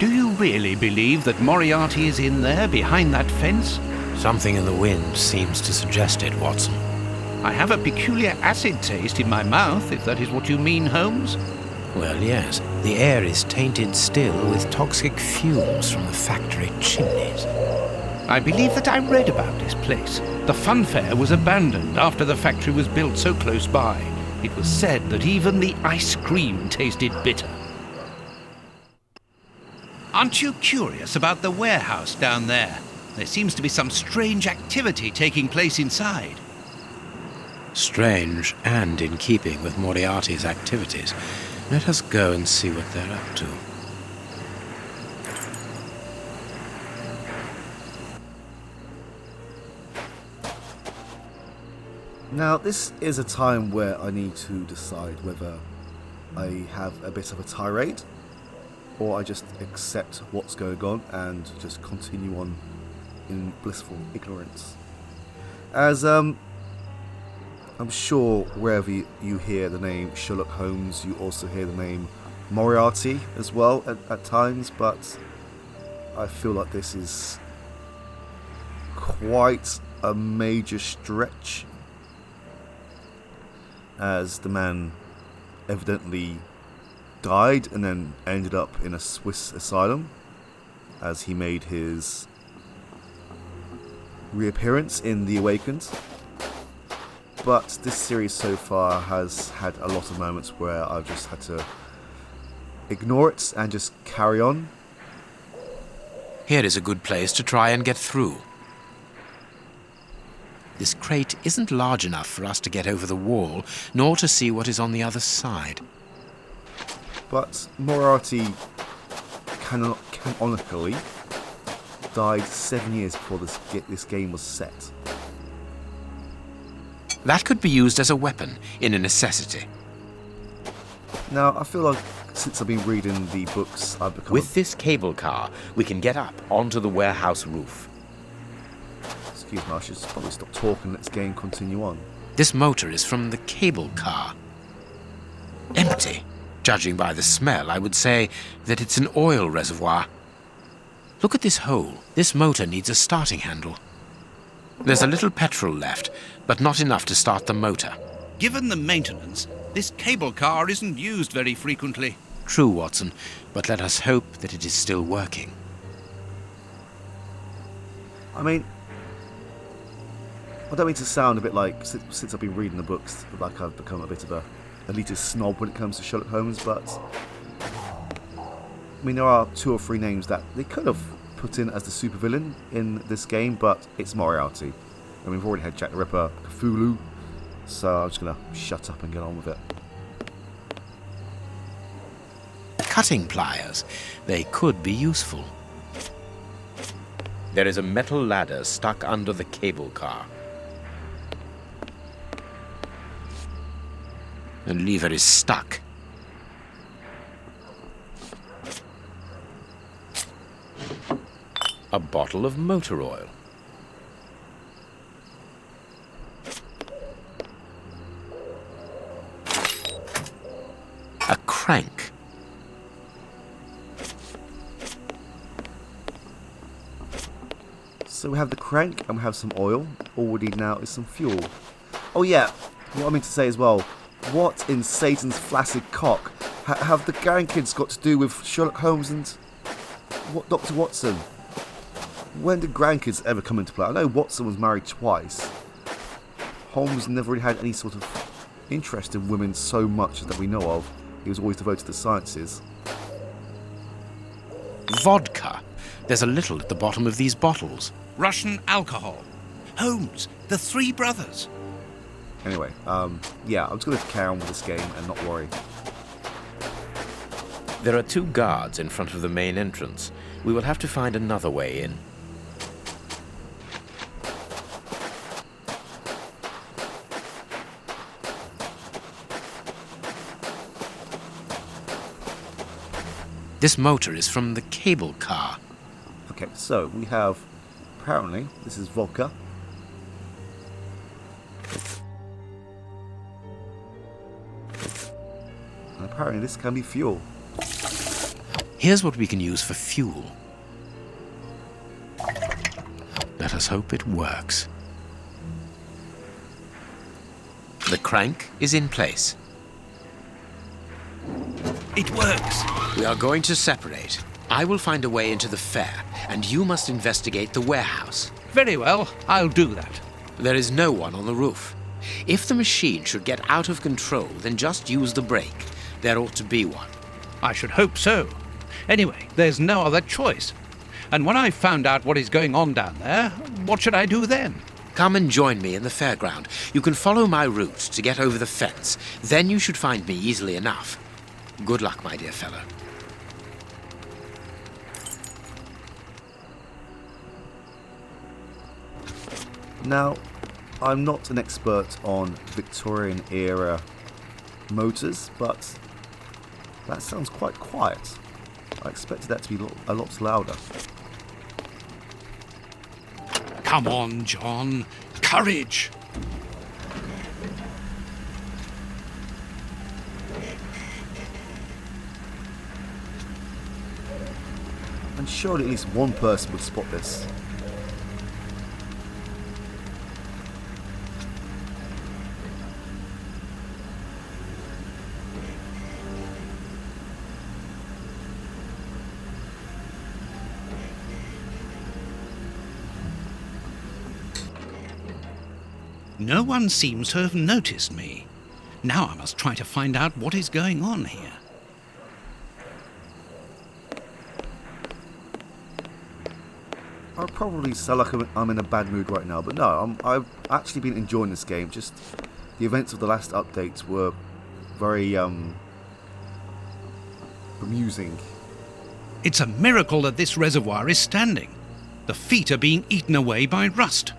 Do you really believe that Moriarty is in there, behind that fence? Something in the wind seems to suggest it, Watson. I have a peculiar acid taste in my mouth, if that is what you mean, Holmes. Well, yes. The air is tainted still with toxic fumes from the factory chimneys. I believe that I read about this place. The funfair was abandoned after the factory was built so close by. It was said that even the ice cream tasted bitter. Aren't you curious about the warehouse down there? There seems to be some strange activity taking place inside. Strange and in keeping with Moriarty's activities. Let us go and see what they're up to. Now, this is a time where I need to decide whether I have a bit of a tirade or I just accept what's going on and just continue on in blissful ignorance. As I'm sure wherever you hear the name Sherlock Holmes, you also hear the name Moriarty as well at times, but I feel like this is quite a major stretch, as the man evidently died and then ended up in a Swiss asylum as he made his reappearance in The Awakened. But this series so far has had a lot of moments where I've just had to ignore it and just carry on. Here is a good place to try and get through. This crate isn't large enough for us to get over the wall, nor to see what is on the other side. But Moriarty canonically died 7 years before this game was set. That could be used as a weapon in a necessity. Now, I feel like since I've been reading the books, I've become... With this cable car, we can get up onto the warehouse roof. Excuse me, I should probably stop talking and let this game continue on. This motor is from the cable car. Empty. Judging by the smell, I would say that it's an oil reservoir. Look at this hole. This motor needs a starting handle. There's a little petrol left, but not enough to start the motor. Given the maintenance, this cable car isn't used very frequently. True, Watson, but let us hope that it is still working. I mean, I don't mean to sound a bit like, since I've been reading the books, like I've become a bit of a elitist snob when it comes to Sherlock Holmes, but I mean, there are 2 or 3 names that they could have put in as the supervillain in this game, but it's Moriarty. And we've already had Jack the Ripper, Cthulhu, so I'm just going to shut up and get on with it. Cutting pliers. They could be useful. There is a metal ladder stuck under the cable car. The lever is stuck. A bottle of motor oil. A crank. So we have the crank and we have some oil. All we need now is some fuel. Oh yeah, what I mean to say as well, what in Satan's flaccid cock have the grandkids got to do with Sherlock Holmes and Dr. Watson? When did grandkids ever come into play? I know Watson was married twice. Holmes never really had any sort of interest in women so much that we know of. He was always devoted to the sciences. Vodka. There's a little at the bottom of these bottles. Russian alcohol. Holmes, the 3 brothers. Anyway, yeah, I'm just going to carry on with this game and not worry. There are 2 guards in front of the main entrance. We will have to find another way in. This motor is from the cable car. Okay, so we have, apparently, this is vodka. And apparently this can be fuel. Here's what we can use for fuel. Let us hope it works. The crank is in place. It works. We are going to separate. I will find a way into the fair, and you must investigate the warehouse. Very well, I'll do that. There is no one on the roof. If the machine should get out of control, then just use the brake. There ought to be one. I should hope so. Anyway, there's no other choice. And when I've found out what is going on down there, what should I do then? Come and join me in the fairground. You can follow my route to get over the fence. Then you should find me easily enough. Good luck, my dear fellow. Now, I'm not an expert on Victorian era motors, but that sounds quite quiet. I expected that to be a lot louder. Come on, John. Courage! And surely at least one person would spot this. No one seems to have noticed me. Now I must try to find out what is going on here. I'll probably sound like I'm in a bad mood right now, but no, I've actually been enjoying this game. Just the events of the last update were very amusing. It's a miracle that this reservoir is standing. The feet are being eaten away by rust.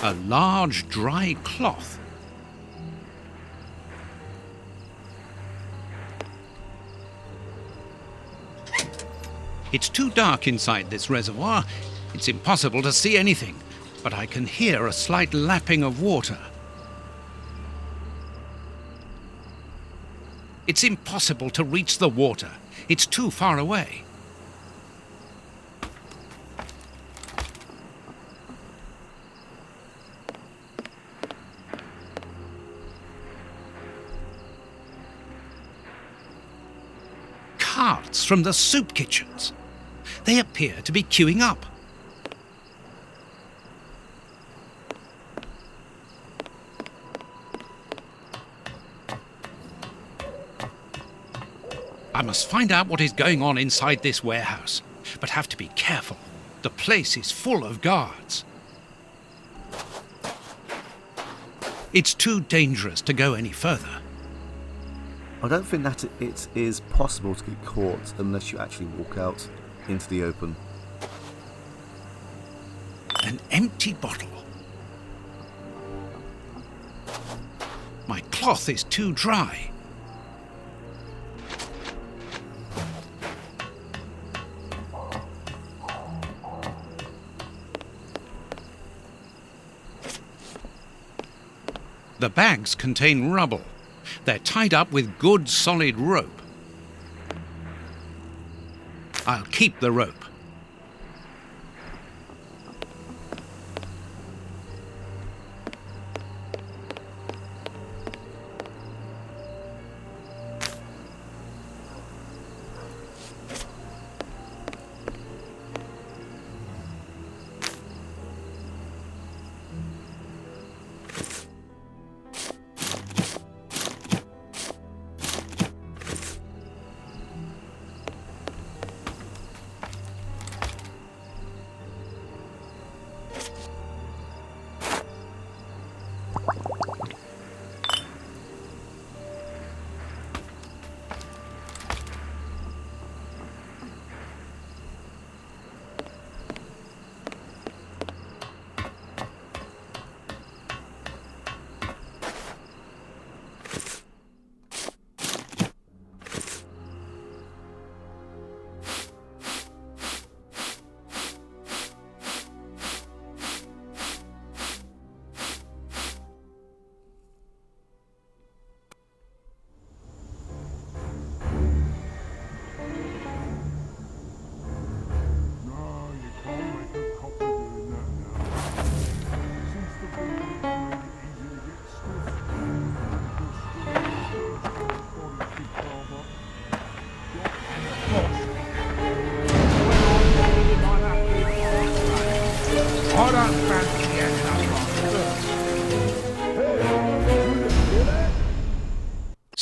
A large dry cloth. It's too dark inside this reservoir. It's impossible to see anything, but I can hear a slight lapping of water. It's impossible to reach the water. It's too far away. Carts from the soup kitchens. They appear to be queuing up. I must find out what is going on inside this warehouse, but have to be careful. The place is full of guards. It's too dangerous to go any further. I don't think that it is possible to get caught unless you actually walk out into the open. An empty bottle. My cloth is too dry. The bags contain rubble. They're tied up with good solid rope. I'll keep the rope.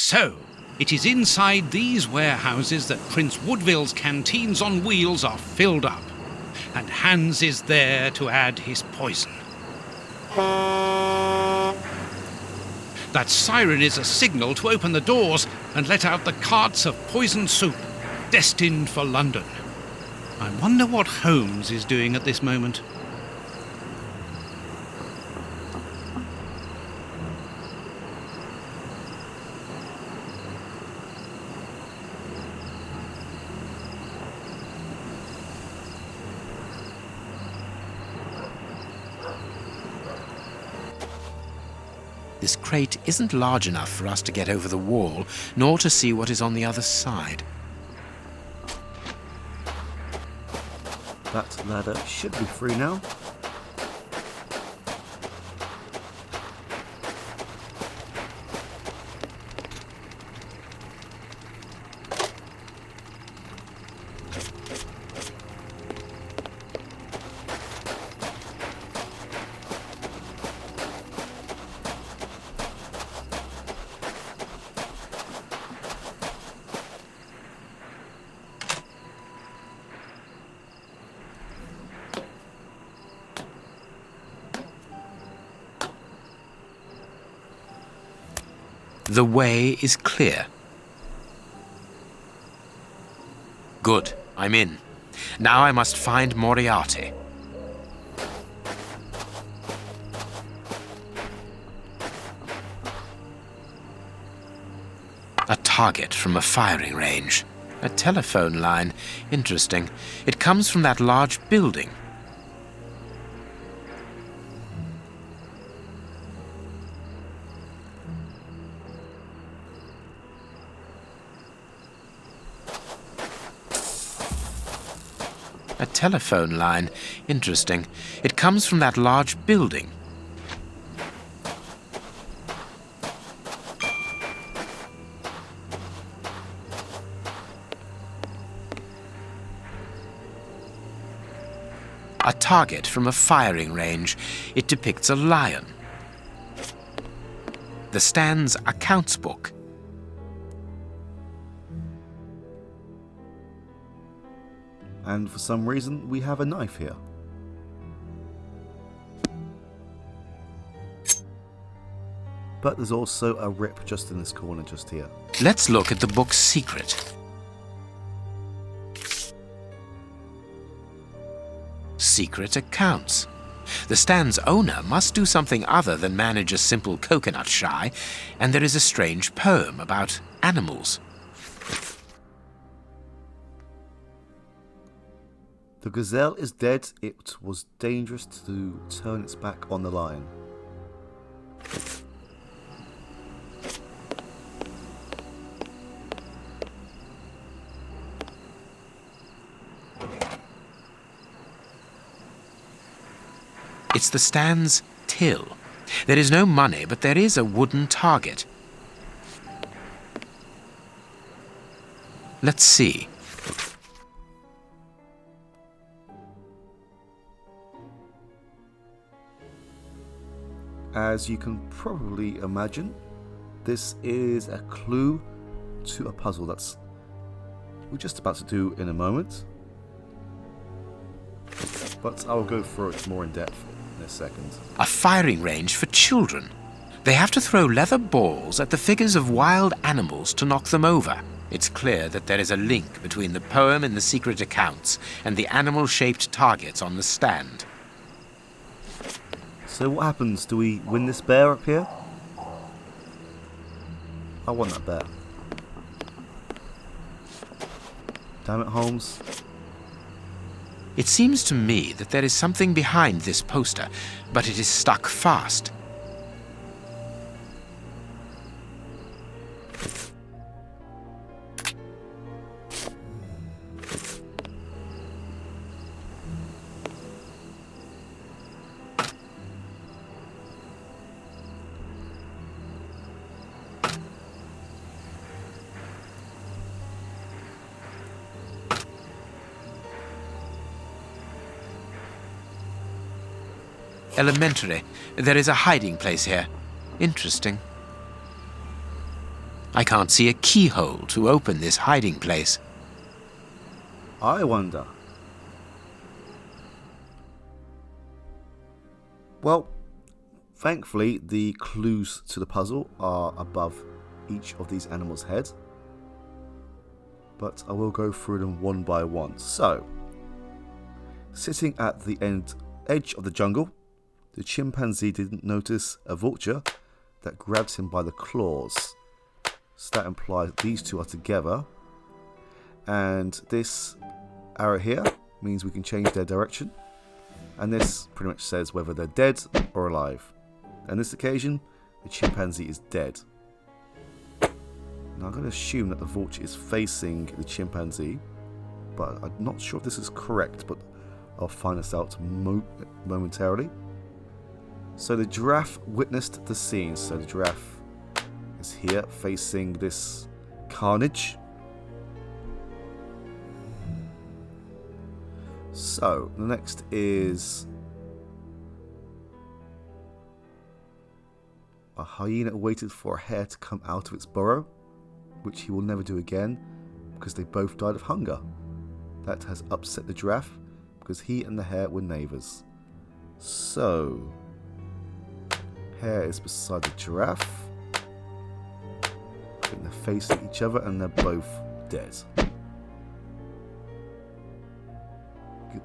So, it is inside these warehouses that Prince Woodville's canteens on wheels are filled up, and Hans is there to add his poison. That siren is a signal to open the doors and let out the carts of poisoned soup, destined for London. I wonder what Holmes is doing at this moment. This crate isn't large enough for us to get over the wall, nor to see what is on the other side. That ladder should be free now. The way is clear. Good, I'm in. Now I must find Moriarty. A target from a firing range. A telephone line. Interesting. It comes from that large building. A telephone line. Interesting. It comes from that large building. A target from a firing range. It depicts a lion. The stand's accounts book. And for some reason, we have a knife here. But there's also a rip just in this corner just here. Let's look at the book's secret. Secret accounts. The stand's owner must do something other than manage a simple coconut shy, and there is a strange poem about animals. The gazelle is dead. It was dangerous to turn its back on the lion. It's the stand's till. There is no money, but there is a wooden target. Let's see. As you can probably imagine, this is a clue to a puzzle that's we're just about to do in a moment. But I will go through it more in depth in a second. A firing range for children. They have to throw leather balls at the figures of wild animals to knock them over. It's clear that there is a link between the poem in the secret accounts and the animal-shaped targets on the stand. So what happens? Do we win this bear up here? I want that bear. Damn it, Holmes. It seems to me that there is something behind this poster, but it is stuck fast. Elementary. There is a hiding place here. Interesting. I can't see a keyhole to open this hiding place. I wonder. Well, thankfully, the clues to the puzzle are above each of these animals' heads. But I will go through them one by one. So, sitting at the edge of the jungle, the chimpanzee didn't notice a vulture that grabbed him by the claws. So that implies these two are together. And this arrow here means we can change their direction. And this pretty much says whether they're dead or alive. On this occasion, the chimpanzee is dead. Now I'm going to assume that the vulture is facing the chimpanzee, but I'm not sure if this is correct, but I'll find this out momentarily. So the giraffe witnessed the scene. So the giraffe is here facing this carnage. So the next is a hyena waited for a hare to come out of its burrow, which he will never do again because they both died of hunger. That has upset the giraffe because he and the hare were neighbours. So, hare is beside the giraffe. I think they're facing each other and they're both dead.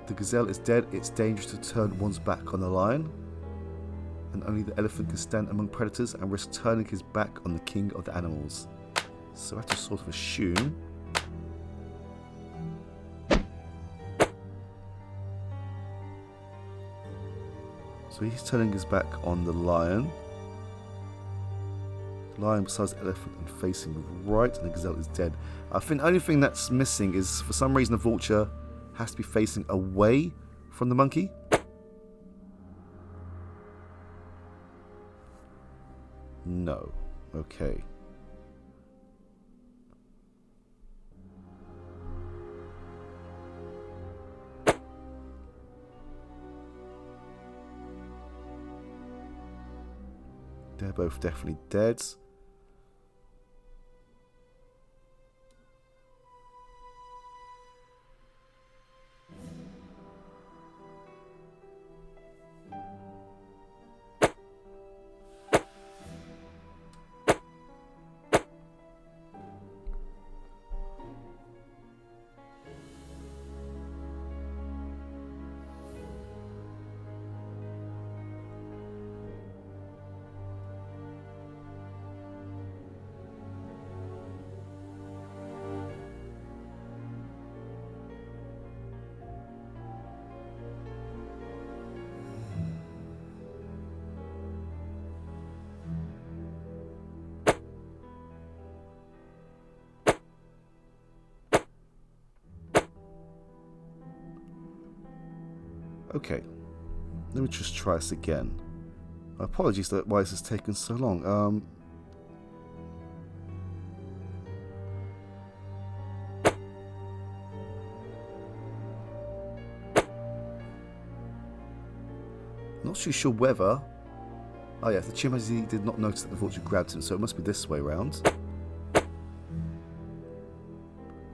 The gazelle is dead. It's dangerous to turn one's back on the lion. And only the elephant can stand among predators and risk turning his back on the king of the animals. So I have to sort of assume so he's turning his back on the lion. The lion besides the elephant and facing right, and the gazelle is dead. I think the only thing that's missing is for some reason the vulture has to be facing away from the monkey. No. Okay. They're both definitely dead. Okay, let me just try this again. Apologies that why this has taken so long. Not too sure whether... Oh yeah, the chimpanzee did not notice that the vulture grabbed him, so it must be this way round.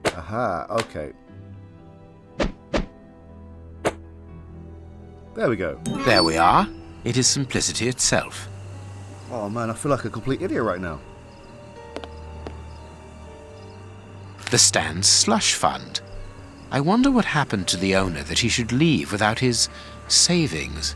Aha, okay. There we go. There we are. It is simplicity itself. Oh man, I feel like a complete idiot right now. The stand's slush fund. I wonder what happened to the owner that he should leave without his savings.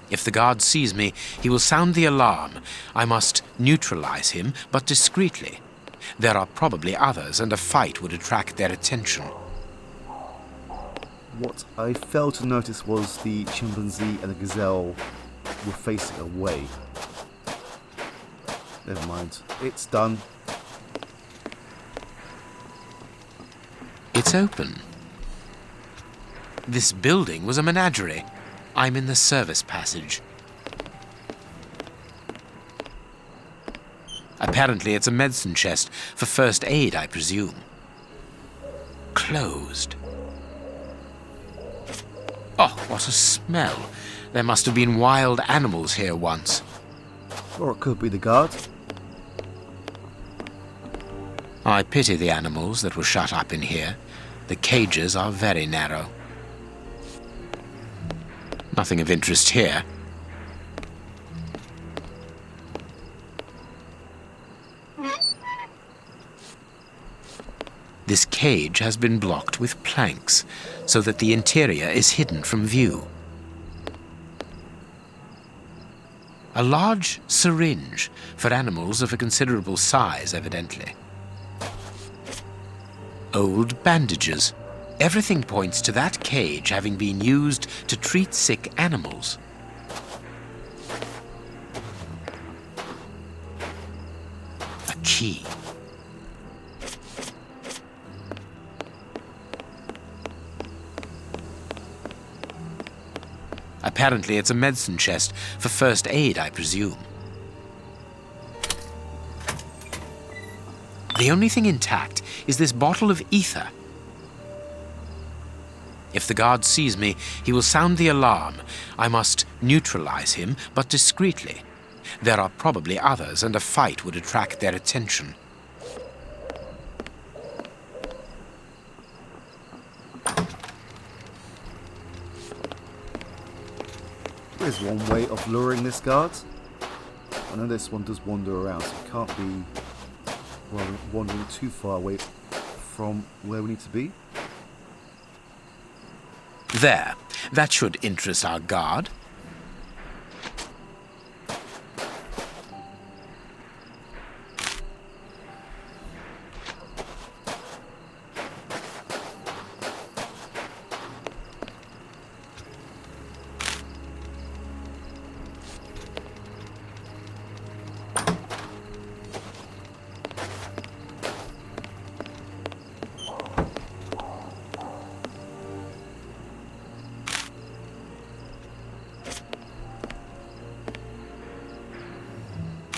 If the guard sees me, he will sound the alarm. I must neutralize him, but discreetly. There are probably others, and a fight would attract their attention. What I failed to notice was the chimpanzee and the gazelle were facing away. Never mind. It's done. It's open. This building was a menagerie. I'm in the service passage. Apparently it's a medicine chest for first aid, I presume. Closed. Oh, what a smell. There must have been wild animals here once. Or it could be the guard. I pity the animals that were shut up in here. The cages are very narrow. Nothing of interest here. This cage has been blocked with planks, so that the interior is hidden from view. A large syringe for animals of a considerable size, evidently. Old bandages. Everything points to that cage having been used to treat sick animals. A key. Apparently it's a medicine chest for first aid, I presume. The only thing intact is this bottle of ether. If the guard sees me, he will sound the alarm. I must neutralize him, but discreetly. There are probably others, and a fight would attract their attention. There's one way of luring this guard. I know this one does wander around, so it can't be wandering too far away from where we need to be. There. That should interest our guard.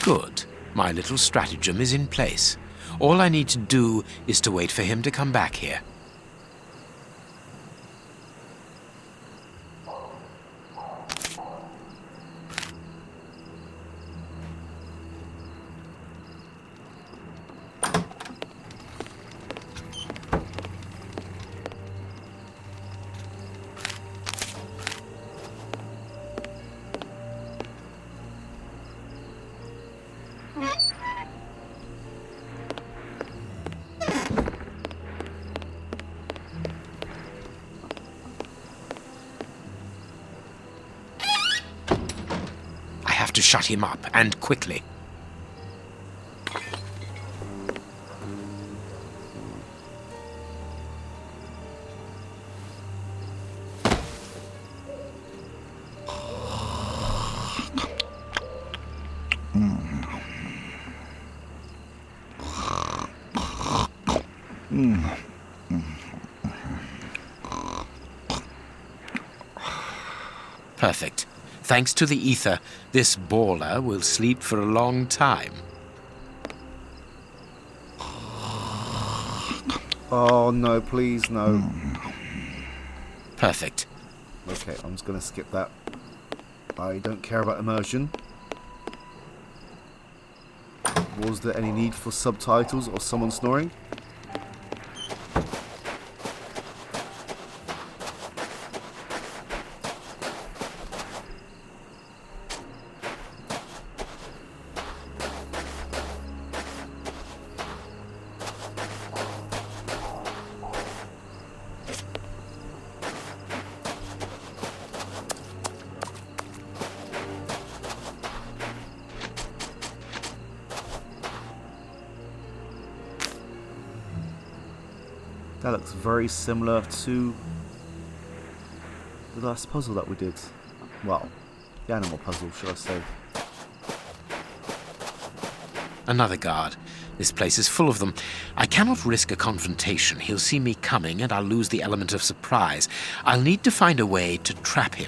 Good. My little stratagem is in place. All I need to do is to wait for him to come back here. To shut him up, and quickly. Perfect. Thanks to the ether, this baller will sleep for a long time. Oh no, please, no. Perfect. Okay, I'm just going to skip that. I don't care about immersion. Was there any need for subtitles or someone snoring? That looks very similar to the last puzzle that we did. Well, the animal puzzle, should I say. Another guard. This place is full of them. I cannot risk a confrontation. He'll see me coming and I'll lose the element of surprise. I'll need to find a way to trap him.